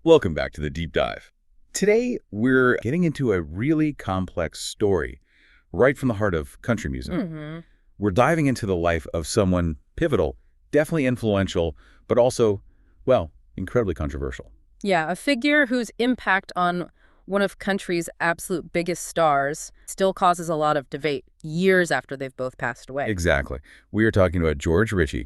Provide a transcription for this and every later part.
Welcome back to the Deep Dive. Today, we're getting into a really complex story right from the heart of country music. We're diving into the life of someone pivotal, definitely influential, but also, well, incredibly controversial. Yeah, a figure whose impact on one of country's absolute biggest stars still causes a lot of debate years after they've both passed away. Exactly. We are talking about George Ritchie,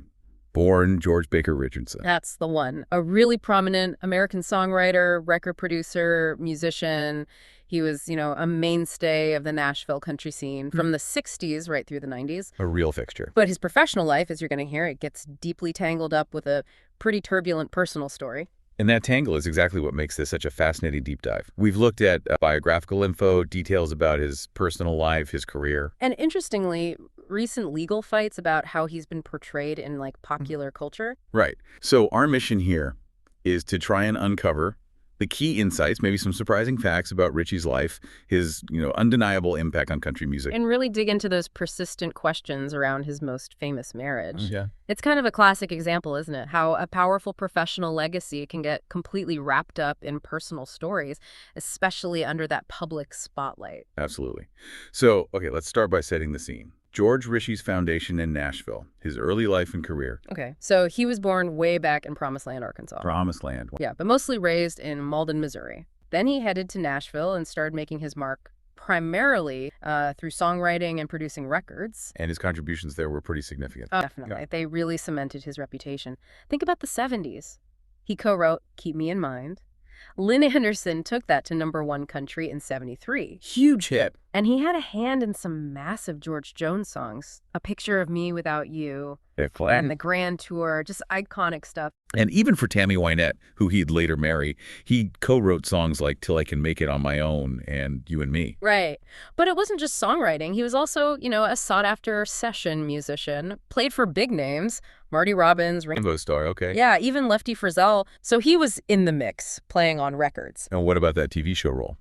born George Baker Richardson. That's the one. A really prominent American songwriter, record producer, musician. He was, a mainstay of the Nashville country scene from the 60s right through the 90s. A real fixture. But his professional life, as you're going to hear, it gets deeply tangled up with a pretty turbulent personal story. And that tangle is exactly what makes this such a fascinating deep dive. We've looked at biographical info, details about his personal life, his career. And interestingly, recent legal fights about how he's been portrayed in popular culture. Right. So our mission here is to try and uncover the key insights, maybe some surprising facts about Ritchie's life, his, undeniable impact on country music. And really dig into those persistent questions around his most famous marriage. Yeah. It's kind of a classic example, isn't it? How a powerful professional legacy can get completely wrapped up in personal stories, especially under that public spotlight. Absolutely. So, okay, let's start by setting the scene. George Ritchie's foundation in Nashville, his early life and career. Okay, so he was born way back in Promised Land, Arkansas. Promised Land. Yeah, but mostly raised in Malden, Missouri. Then he headed to Nashville and started making his mark primarily through songwriting and producing records. And his contributions there were pretty significant. Definitely. Yeah. They really cemented his reputation. Think about the 70s. He co-wrote Keep Me in Mind. Lynn Anderson took that to #1 country in '73. Huge hit. And he had a hand in some massive George Jones songs. A Picture of Me Without You, and the Grand Tour, just iconic stuff. And even for Tammy Wynette, who he'd later marry, he co-wrote songs like Till I Can Make It on My Own and You and Me. Right. But it wasn't just songwriting. He was also, a sought-after session musician, played for big names, Marty Robbins, Rainbow Star, okay. Yeah, even Lefty Frizzell. So he was in the mix, playing on records. And what about that TV show role?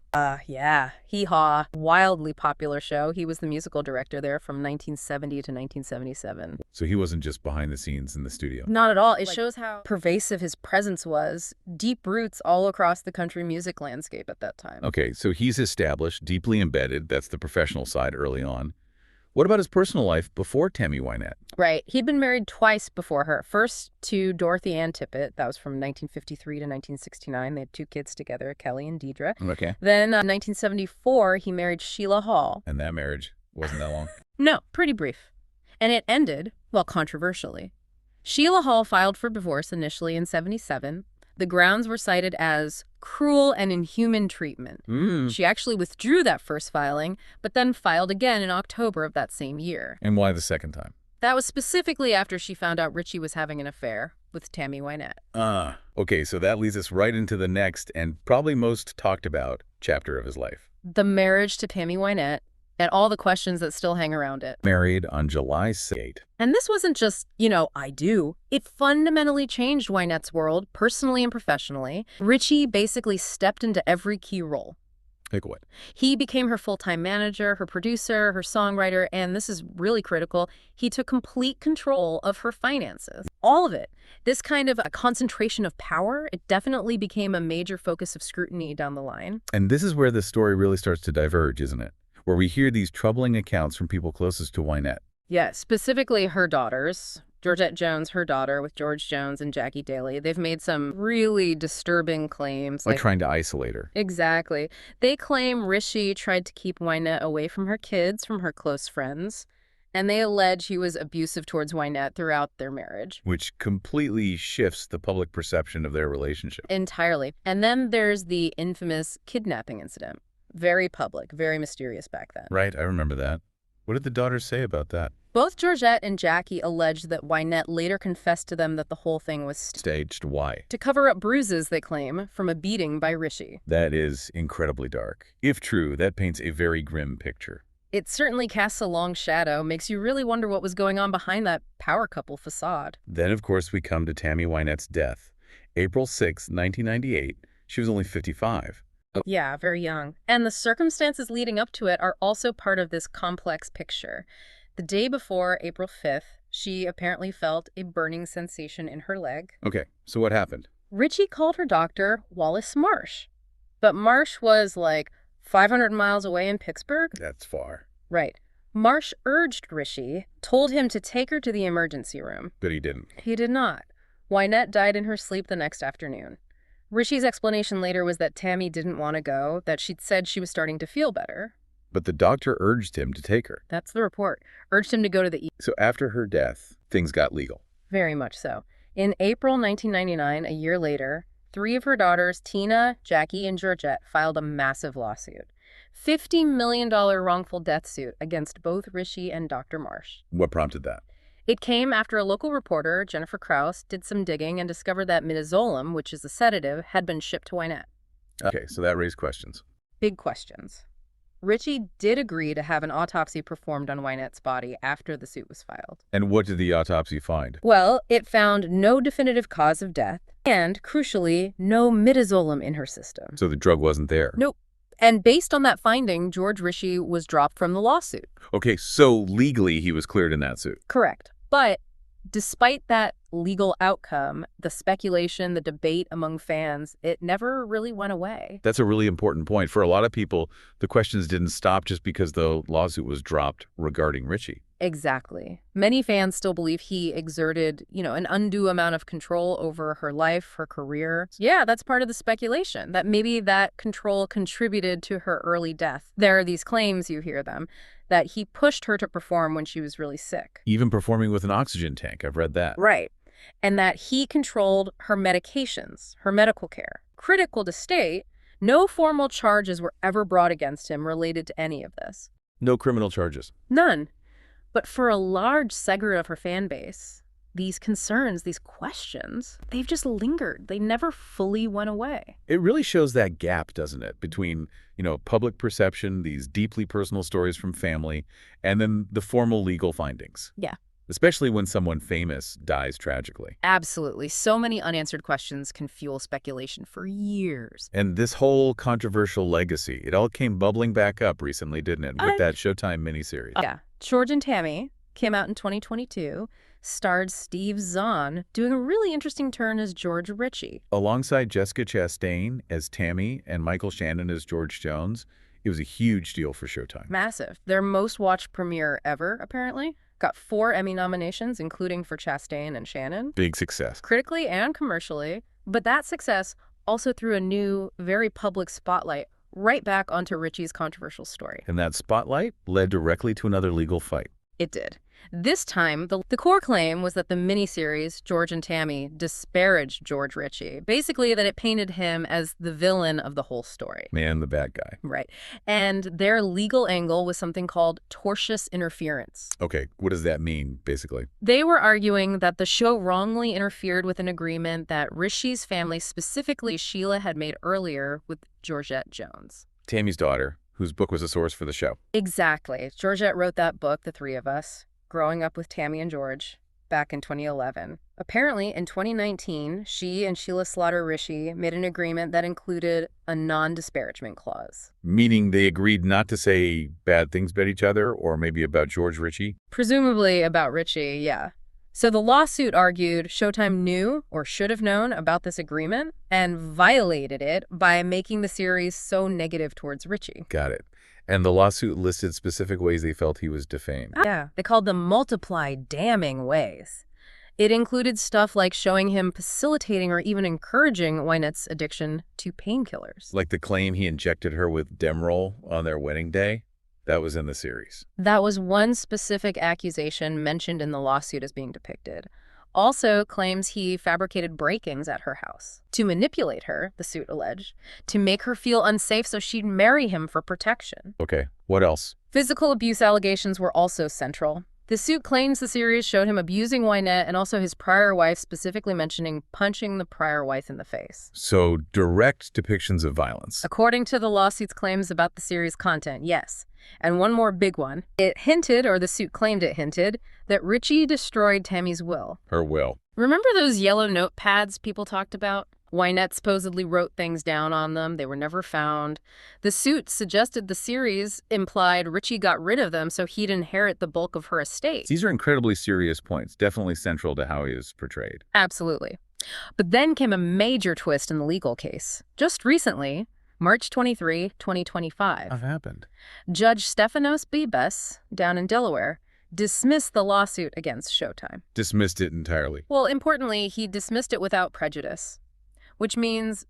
Yeah. Hee Haw, wildly popular show. He was the musical director there from 1970 to 1977. So he wasn't just behind the scenes in the studio. Not at all. It shows how pervasive his presence was. Deep roots all across the country music landscape at that time. Okay, so he's established, deeply embedded. That's the professional side early on. What about his personal life before Tammy Wynette? Right. He'd been married twice before her. First to Dorothy Ann Tippett. That was from 1953 to 1969. They had 2 kids together, Kelly and Deidre. Okay. Then in 1974, he married Sheila Hall. And that marriage wasn't that long? No, pretty brief. And it ended, well, controversially. Sheila Hall filed for divorce initially in '77. The grounds were cited as cruel and inhuman treatment. She actually withdrew that first filing, but then filed again in October of that same year. And why the second time? That was specifically after she found out Ritchie was having an affair with Tammy Wynette. Okay, so that leads us right into the next and probably most talked about chapter of his life. The marriage to Tammy Wynette and all the questions that still hang around it. Married on July 8th. And this wasn't just, I do. It fundamentally changed Wynette's world, personally and professionally. Ritchie basically stepped into every key role. Like what? He became her full-time manager, her producer, her songwriter, and this is really critical, he took complete control of her finances. All of it. This kind of a concentration of power, it definitely became a major focus of scrutiny down the line. And this is where the story really starts to diverge, isn't it? Where we hear these troubling accounts from people closest to Wynette. Yeah, specifically her daughters. Georgette Jones, her daughter, with George Jones and Jackie Daly. They've made some really disturbing claims. Like trying to isolate her. Exactly. They claim Ritchie tried to keep Wynette away from her kids, from her close friends. And they allege he was abusive towards Wynette throughout their marriage. Which completely shifts the public perception of their relationship. Entirely. And then there's the infamous kidnapping incident. Very public, very mysterious back then. Right, I remember that. What did the daughters say about that? Both Georgette and Jackie alleged that Wynette later confessed to them that the whole thing was Staged. Why? to cover up bruises, they claim, from a beating by Ritchie. That is incredibly dark. If true, that paints a very grim picture. It certainly casts a long shadow, makes you really wonder what was going on behind that power couple facade. Then, of course, we come to Tammy Wynette's death. April 6, 1998. She was only 55. Yeah, very young. And the circumstances leading up to it are also part of this complex picture. The day before, April 5th, she apparently felt a burning sensation in her leg. Okay, so what happened? Richie called her doctor Wallace Marsh. But Marsh was like 500 miles away in Pittsburgh. That's far. Right. Marsh urged Richie, told him to take her to the emergency room. But he didn't. He did not. Wynette died in her sleep the next afternoon. Richie's explanation later was that Tammy didn't want to go, that she'd said she was starting to feel better. But the doctor urged him to take her. That's the report. Urged him to go to the So after her death, things got legal. Very much so. In April 1999, a year later, 3 of her daughters, Tina, Jackie, and Georgette, filed a massive lawsuit. $50 million wrongful death suit against both Richie and Dr. Marsh. What prompted that? It came after a local reporter, Jennifer Krause, did some digging and discovered that midazolam, which is a sedative, had been shipped to Wynette. Okay, so that raised questions. Big questions. Richie did agree to have an autopsy performed on Wynette's body after the suit was filed. And what did the autopsy find? Well, it found no definitive cause of death and, crucially, no midazolam in her system. So the drug wasn't there? Nope. And based on that finding, George Richie was dropped from the lawsuit. Okay, so legally he was cleared in that suit. Correct. But despite that legal outcome, the speculation, the debate among fans, it never really went away. That's a really important point. For a lot of people, the questions didn't stop just because the lawsuit was dropped regarding Richie. Exactly. Many fans still believe he exerted, an undue amount of control over her life, her career. Yeah, that's part of the speculation, that maybe that control contributed to her early death. There are these claims, you hear them, that he pushed her to perform when she was really sick. Even performing with an oxygen tank, I've read that. Right. And that he controlled her medications, her medical care. Critical to state, no formal charges were ever brought against him related to any of this. No criminal charges. None. But for a large segment of her fan base, these concerns, these questions, they've just lingered. They never fully went away. It really shows that gap, doesn't it, between, public perception, these deeply personal stories from family, and then the formal legal findings. Yeah. Especially when someone famous dies tragically. Absolutely. So many unanswered questions can fuel speculation for years. And this whole controversial legacy, it all came bubbling back up recently, didn't it, with that Showtime miniseries? Yeah. George and Tammy came out in 2022, starred Steve Zahn, doing a really interesting turn as George Richie. Alongside Jessica Chastain as Tammy and Michael Shannon as George Jones, it was a huge deal for Showtime. Massive. Their most watched premiere ever, apparently. Got 4 Emmy nominations, including for Chastain and Shannon. Big success. Critically and commercially. But that success also threw a new, very public spotlight right back onto Richie's controversial story. And that spotlight led directly to another legal fight. It did. This time, the core claim was that the miniseries, George and Tammy, disparaged George Richie. Basically, that it painted him as the villain of the whole story. Man, the bad guy. Right. And their legal angle was something called tortious interference. Okay, what does that mean, basically? They were arguing that the show wrongly interfered with an agreement that Richie's family, specifically Sheila, had made earlier with Georgette Jones. Tammy's daughter, whose book was a source for the show. Exactly. Georgette wrote that book, The Three of Us, growing up with Tammy and George, back in 2011. Apparently, in 2019, she and Sheila Slaughter Richie made an agreement that included a non-disparagement clause. Meaning they agreed not to say bad things about each other, or maybe about George Richie? Presumably about Richie, yeah. So the lawsuit argued Showtime knew or should have known about this agreement and violated it by making the series so negative towards Richie. Got it. And the lawsuit listed specific ways they felt he was defamed. Yeah, they called them multiply damning ways. It included stuff like showing him facilitating or even encouraging Wynette's addiction to painkillers. Like the claim he injected her with Demerol on their wedding day? That was in the series. That was one specific accusation mentioned in the lawsuit as being depicted. Also claims he fabricated break-ins at her house to manipulate her, the suit alleged, to make her feel unsafe so she'd marry him for protection. Okay, what else? Physical abuse allegations were also central. The suit claims the series showed him abusing Wynette and also his prior wife, specifically mentioning punching the prior wife in the face. So direct depictions of violence. According to the lawsuit's claims about the series' content, yes. And one more big one. It hinted, or the suit claimed it hinted, that Richie destroyed Tammy's will. Her will. Remember those yellow notepads people talked about? Wynette supposedly wrote things down on them. They were never found. The suit suggested the series implied Richie got rid of them so he'd inherit the bulk of her estate. These are incredibly serious points, definitely central to how he is portrayed. Absolutely. But then came a major twist in the legal case. Just recently, March 23, 2025, What happened? Judge Stephanos Bibas, down in Delaware, dismissed the lawsuit against Showtime. Dismissed it entirely. Well, importantly, he dismissed it without prejudice, which means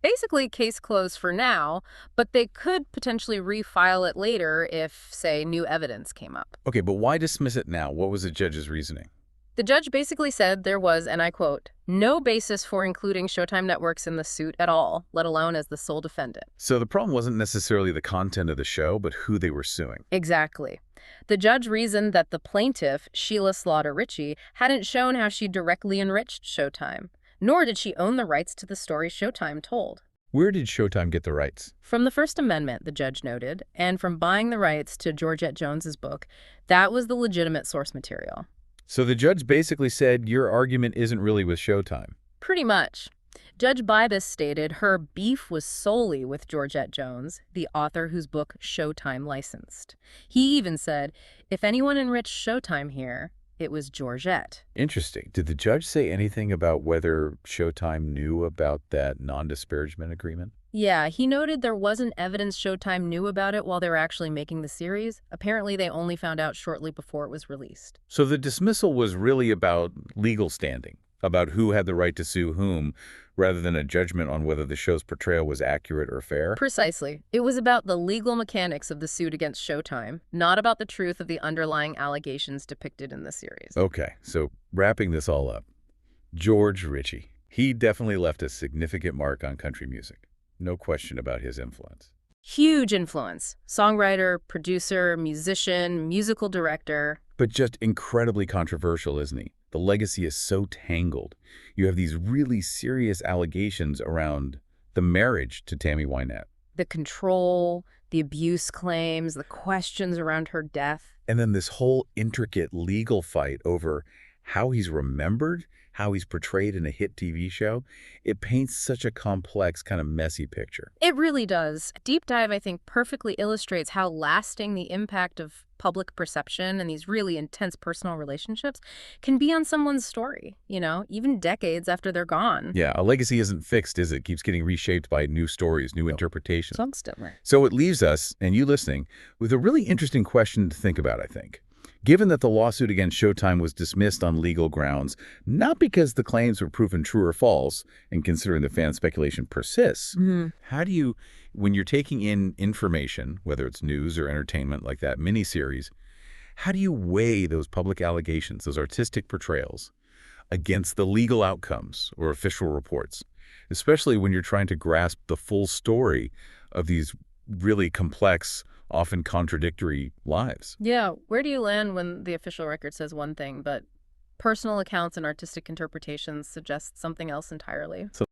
basically case closed for now, but they could potentially refile it later if, say, new evidence came up. Okay, but why dismiss it now? What was the judge's reasoning? The judge basically said there was, and I quote, no basis for including Showtime Networks in the suit at all, let alone as the sole defendant. So the problem wasn't necessarily the content of the show, but who they were suing. Exactly. The judge reasoned that the plaintiff, Sheila Slaughter Ritchie, hadn't shown how she directly enriched Showtime, nor did she own the rights to the story Showtime told. Where did Showtime get the rights? From the First Amendment, the judge noted, and from buying the rights to Georgette Jones's book, that was the legitimate source material. So the judge basically said your argument isn't really with Showtime. Pretty much. Judge Bibas stated her beef was solely with Georgette Jones, the author whose book Showtime licensed. He even said, if anyone enriched Showtime here, it was Georgette. Interesting. Did the judge say anything about whether Showtime knew about that non-disparagement agreement? Yeah, he noted there wasn't evidence Showtime knew about it while they were actually making the series. Apparently, they only found out shortly before it was released. So the dismissal was really about legal standing, about who had the right to sue whom, rather than a judgment on whether the show's portrayal was accurate or fair? Precisely. It was about the legal mechanics of the suit against Showtime, not about the truth of the underlying allegations depicted in the series. Okay, so wrapping this all up, George Ritchie. He definitely left a significant mark on country music. No question about his influence. Huge influence. Songwriter, producer, musician, musical director. But just incredibly controversial, isn't he? The legacy is so tangled. You have these really serious allegations around the marriage to Tammy Wynette. The control, the abuse claims, the questions around her death. And then this whole intricate legal fight over how he's remembered, how he's portrayed in a hit TV show. It paints such a complex, kind of messy picture. It really does. Deep Dive, I think, perfectly illustrates how lasting the impact of public perception and these really intense personal relationships can be on someone's story, even decades after they're gone. Yeah, a legacy isn't fixed, is it? It keeps getting reshaped by new stories, new interpretations. Constantly. So it leaves us, and you listening, with a really interesting question to think about, I think. Given that the lawsuit against Showtime was dismissed on legal grounds, not because the claims were proven true or false, and considering the fan speculation persists, how do you, when you're taking in information, whether it's news or entertainment like that miniseries, how do you weigh those public allegations, those artistic portrayals, against the legal outcomes or official reports, especially when you're trying to grasp the full story of these really complex, often contradictory lives? Yeah, where do you land when the official record says one thing, but personal accounts and artistic interpretations suggest something else entirely? So